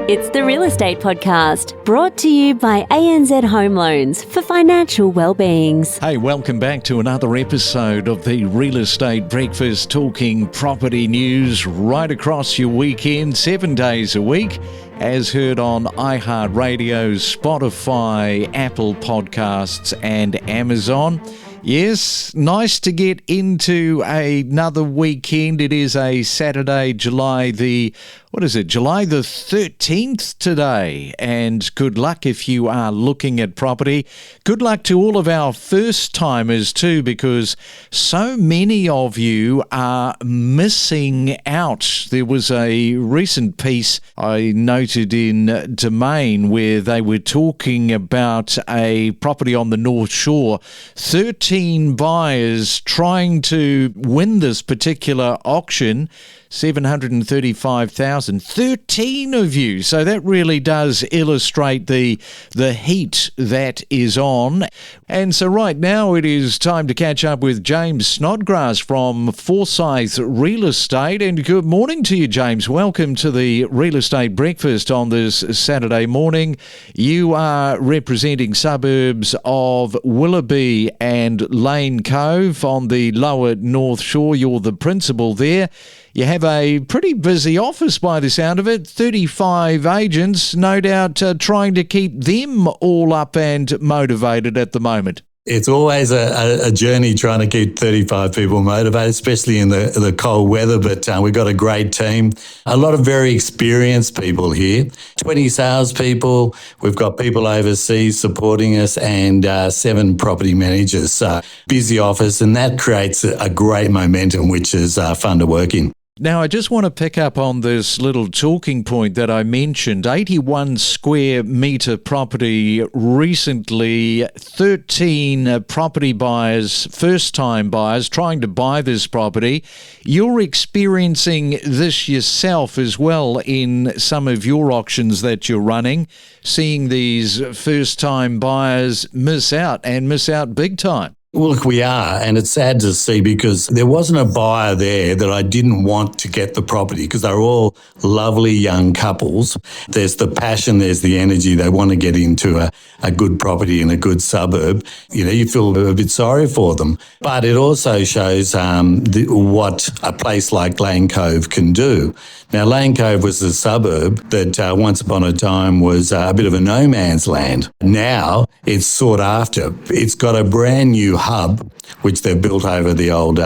It's the Real Estate Podcast, brought to you by ANZ Home Loans for financial well-beings. Hey, welcome back to another episode of the Real Estate Breakfast, talking property news right across your weekend, 7 days a week, as heard on iHeartRadio, Spotify, Apple Podcasts and Amazon. Yes, nice to get into another weekend. It is a Saturday, July the 13th today. And good luck if you are looking at property. Good luck to all of our first timers too, because so many of you are missing out. There was a recent piece I noted in Domain where they were talking about a property on the North Shore. 13 buyers trying to win this particular auction, 735,000. 13 of you. So that really does illustrate the heat that is on. And so right now it is time to catch up with James Snodgrass from Forsyth Real Estate. And good morning to you, James. Welcome to the Real Estate Breakfast on this Saturday morning. You are representing suburbs of Willoughby and Cove on the lower North Shore. You're the principal there. You have a pretty busy office by the sound of it, 35 agents, no doubt trying to keep them all up and motivated at the moment. It's always a journey trying to keep 35 people motivated, especially in the cold weather, but we've got a great team. A lot of very experienced people here, 20 salespeople. We've got people overseas supporting us and 7 property managers. So busy office, and that creates a great momentum, which is fun to work in. Now, I just want to pick up on this little talking point that I mentioned. 81 square metre property recently, 13 property buyers, first-time buyers trying to buy this property. You're experiencing this yourself as well in some of your auctions that you're running, seeing these first-time buyers miss out big time. Well, look, we are, and it's sad to see because there wasn't a buyer there that I didn't want to get the property because they're all lovely young couples. There's the passion, there's the energy. They want to get into a good property in a good suburb. You know, you feel a bit sorry for them. But it also shows what a place like Lane Cove can do. Now, Lane Cove was a suburb that once upon a time was a bit of a no man's land. Now it's sought after. It's got a brand new hub, which they've built over the old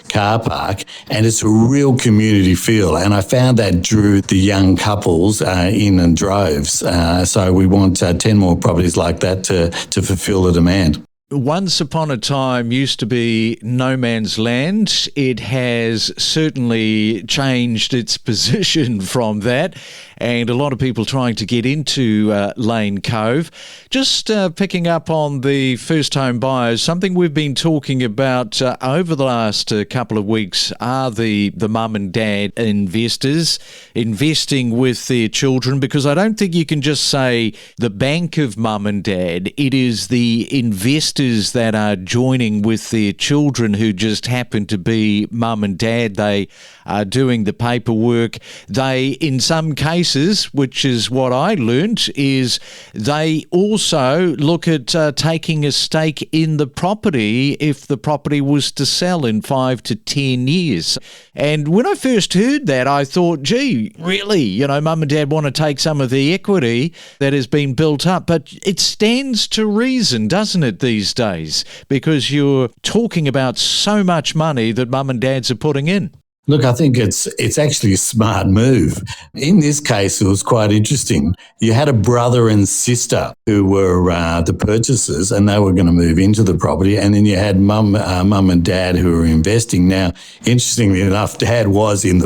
car park, and it's a real community feel. And I found that drew the young couples in droves. So we want 10 more properties like that to fulfill the demand. Once upon a time used to be no man's land. It has certainly changed its position from that, and a lot of people trying to get into Lane Cove. Just picking up on the first home buyers, something we've been talking about over the last couple of weeks are the mum and dad investors investing with their children, because I don't think you can just say the bank of mum and dad. It is the investors that are joining with their children who just happen to be mum and dad. They are doing the paperwork. They, in some cases, which is what I learnt, is they also look at taking a stake in the property if the property was to sell in 5 to 10 years. And when I first heard that, I thought, gee, really, you know, mum and dad want to take some of the equity that has been built up. But it stands to reason, doesn't it, these days? Because you're talking about so much money that mum and dads are putting in. Look, I think it's actually a smart move. In this case, it was quite interesting. You had a brother and sister who were the purchasers, and they were going to move into the property. And then you had mum and dad who were investing. Now, interestingly enough, dad was in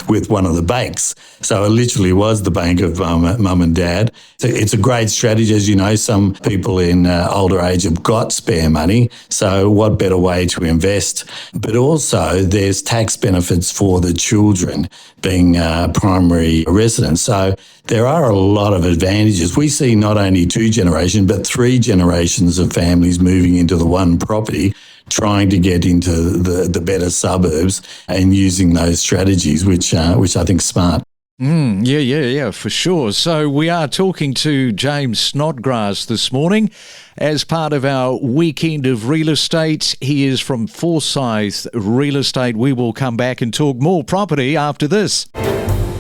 with one of the banks, so it literally was the bank of mum and dad. So it's a great strategy, as you know. Some people in older age have got spare money, so what better way to invest? But also, there's tax benefits for the children being primary residents. So there are a lot of advantages. We see not only 2 generations, but 3 generations of families moving into the one property, trying to get into the better suburbs and using those strategies, which I think is smart. Yeah, for sure. So we are talking to James Snodgrass this morning as part of our weekend of real estate. He is from Forsyth Real Estate. We will come back and talk more property after this.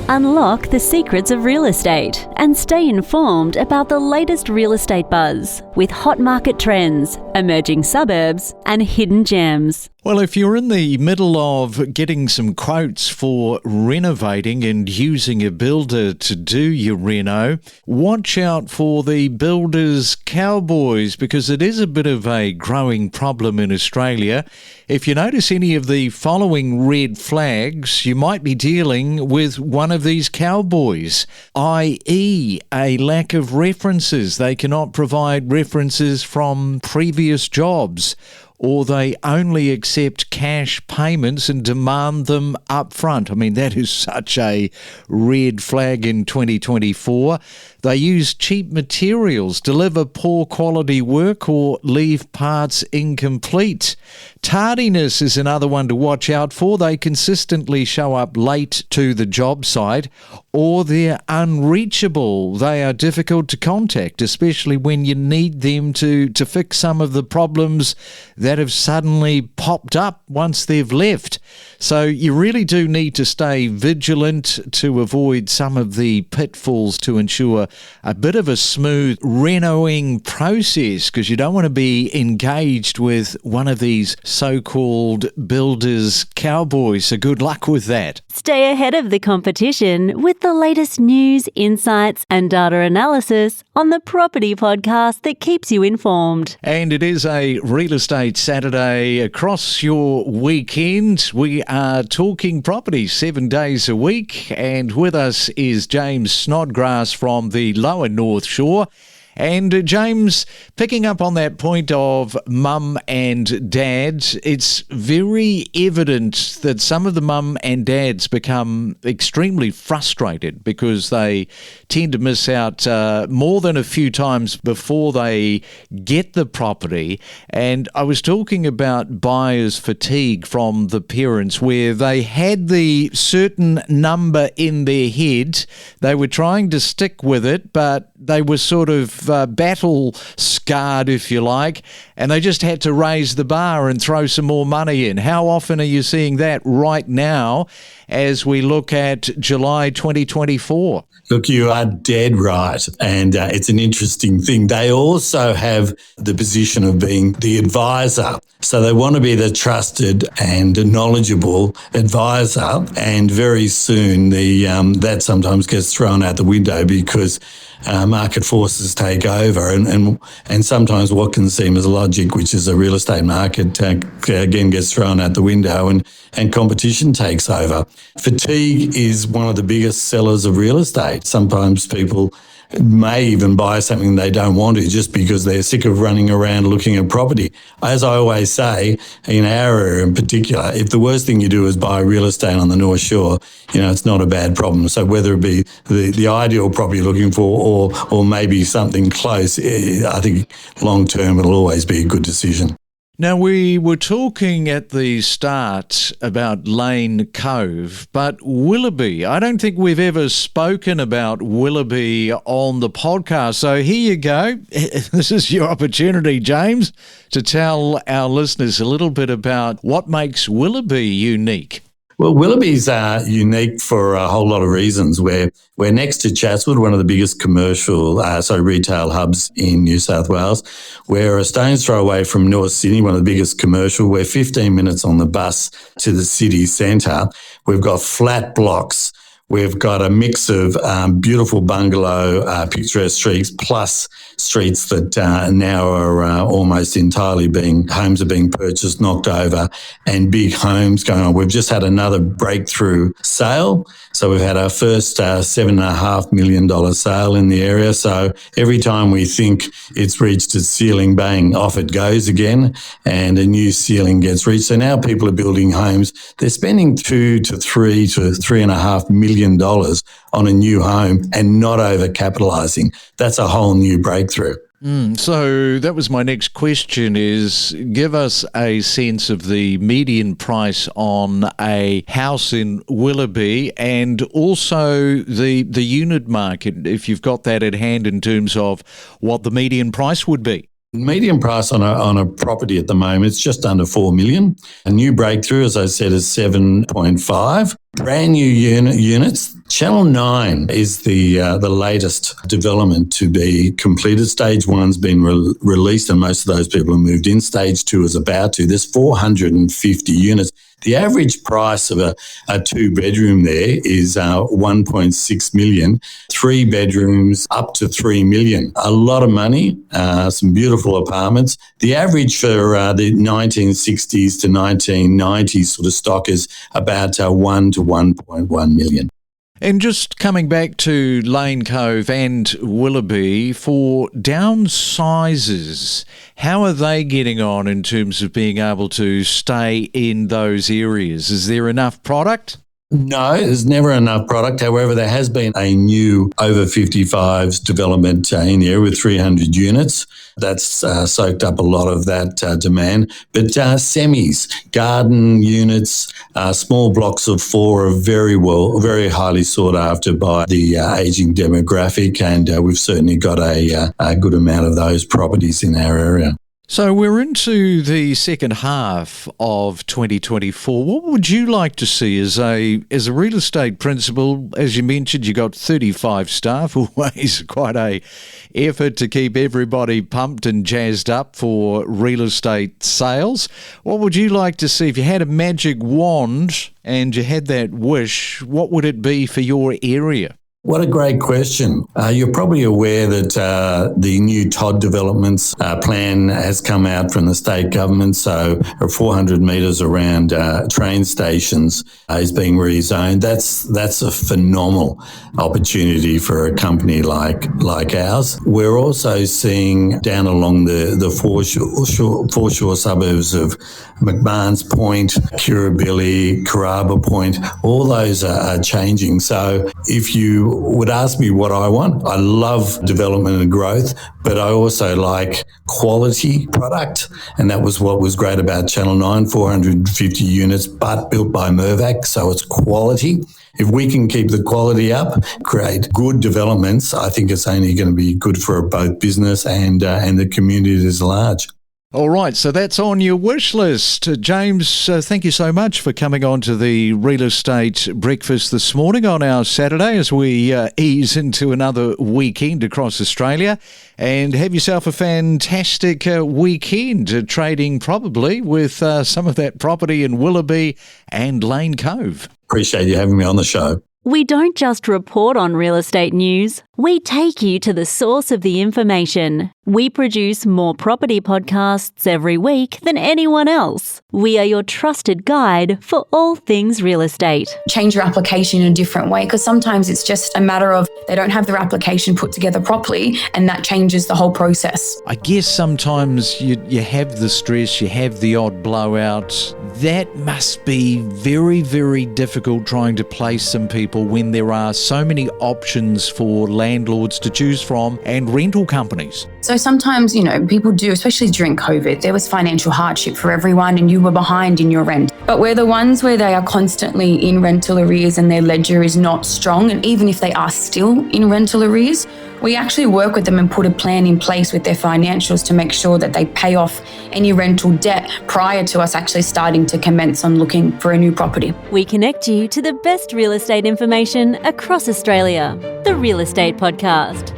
Unlock the secrets of real estate and stay informed about the latest real estate buzz with hot market trends, emerging suburbs, and hidden gems. Well, if you're in the middle of getting some quotes for renovating and using a builder to do your reno, watch out for the builders' cowboys, because it is a bit of a growing problem in Australia. If you notice any of the following red flags, you might be dealing with one of these cowboys, i.e. a lack of references. They cannot provide references from previous jobs, or they only accept cash payments and demand them up front. I mean, that is such a red flag in 2024. They use cheap materials, deliver poor quality work, or leave parts incomplete. Tardiness is another one to watch out for. They consistently show up late to the job site, or they're unreachable. They are difficult to contact, especially when you need them to fix some of the problems that have suddenly popped up once they've left. So you really do need to stay vigilant to avoid some of the pitfalls to ensure a bit of a smooth renoing process, because you don't want to be engaged with one of these so-called builders' cowboys. So good luck with that. Stay ahead of the competition with the latest news, insights, and data analysis on the Property Podcast that keeps you informed. And it is a Real Estate Saturday across your weekend. We are talking property 7 days a week, and with us is James Snodgrass from the Lower North Shore. And James, picking up on that point of mum and dad, it's very evident that some of the mum and dads become extremely frustrated because they tend to miss out more than a few times before they get the property. And I was talking about buyer's fatigue from the parents, where they had the certain number in their head. They were trying to stick with it, but they were sort of battle scarred, if you like, and they just had to raise the bar and throw some more money in. How often are you seeing that right now as we look at July 2024? Look, you are dead right, and it's an interesting thing. They also have the position of being the advisor, so they want to be the trusted and knowledgeable advisor, and very soon that sometimes gets thrown out the window because market forces take over, and sometimes what can seem as logic, which is a real estate market, again gets thrown out the window, and competition takes over. Fatigue is one of the biggest sellers of real estate. Sometimes people may even buy something they don't want to just because they're sick of running around looking at property. As I always say, in our area in particular, if the worst thing you do is buy real estate on the North Shore, it's not a bad problem. So whether it be the ideal property you're looking for or maybe something close, I think long term it'll always be a good decision. Now, we were talking at the start about Lane Cove, but Willoughby, I don't think we've ever spoken about Willoughby on the podcast. So here you go. This is your opportunity, James, to tell our listeners a little bit about what makes Willoughby unique. Well, Willoughby's unique for a whole lot of reasons. We're next to Chatswood, one of the biggest retail hubs in New South Wales. We're a stone's throw away from North Sydney, one of the biggest commercial. We're 15 minutes on the bus to the city centre. We've got flat blocks. We've got a mix of beautiful bungalow, picturesque streets, plus streets that now are almost entirely homes are being purchased, knocked over, and big homes going on. We've just had another breakthrough sale. So we've had our first $7.5 million sale in the area. So every time we think it's reached its ceiling, bang, off it goes again, and a new ceiling gets reached. So now people are building homes. They're spending $2 to $3 to $3.5 million on a new home and not over capitalising. That's a whole new breakthrough. So that was my next question, is give us a sense of the median price on a house in Willoughby and also the unit market, if you've got that at hand in terms of what the median price would be. Median price on a property at the moment, it's just under 4 million. A new breakthrough, as I said, is 7.5. Brand new units. Channel 9 is the latest development to be completed. Stage 1's been released and most of those people have moved in. Stage 2 is about to. There's 450 units. The average price of a 2-bedroom there is 1.6 million. 3 bedrooms up to 3 million. A lot of money, some beautiful apartments. The average for the 1960s to 1990s sort of stock is about 1 to 1.1 million. And just coming back to Lane Cove and Willoughby, for downsizers, how are they getting on in terms of being able to stay in those areas? Is there enough product? No, there's never enough product. However, there has been a new over 55s development in the area with 300 units. That's soaked up a lot of that demand. But semis, garden units, small blocks of 4 are very highly sought after by the ageing demographic, and we've certainly got a good amount of those properties in our area. So we're into the second half of 2024. What would you like to see as a real estate principal? As you mentioned, you got 35 staff, always quite a effort to keep everybody pumped and jazzed up for real estate sales. What would you like to see if you had a magic wand and you had that wish? What would it be for your area? What a great question. You're probably aware that the new Todd developments plan has come out from the state government. So 400 metres around train stations is being rezoned. That's a phenomenal opportunity for a company like ours. We're also seeing down along the foreshore suburbs of McMahon's Point, Kirribilli, Carrabba Point, all those are changing. So if you would ask me what I want, I love development and growth, but I also like quality product. And that was what was great about Channel 9, 450 units, but built by Mirvac, so it's quality. If we can keep the quality up, create good developments, I think it's only going to be good for both business and the community at large. All right, so that's on your wish list. James, thank you so much for coming on to the Real Estate Breakfast this morning on our Saturday as we ease into another weekend across Australia. And have yourself a fantastic weekend trading probably with some of that property in Willoughby and Lane Cove. Appreciate you having me on the show. We don't just report on real estate news, we take you to the source of the information. We produce more property podcasts every week than anyone else. We are your trusted guide for all things real estate. Change your application in a different way, because sometimes it's just a matter of they don't have their application put together properly, and that changes the whole process. I guess sometimes you have the stress, you have the odd blowout. That must be very, very difficult trying to place some people when there are so many options for landlords to choose from and rental companies. So sometimes, people do, especially during COVID, there was financial hardship for everyone and you were behind in your rent. But we're the ones where they are constantly in rental arrears and their ledger is not strong. And even if they are still in rental arrears, we actually work with them and put a plan in place with their financials to make sure that they pay off any rental debt prior to us actually starting to commence on looking for a new property. We connect you to the best real estate information across Australia. The Real Estate Podcast.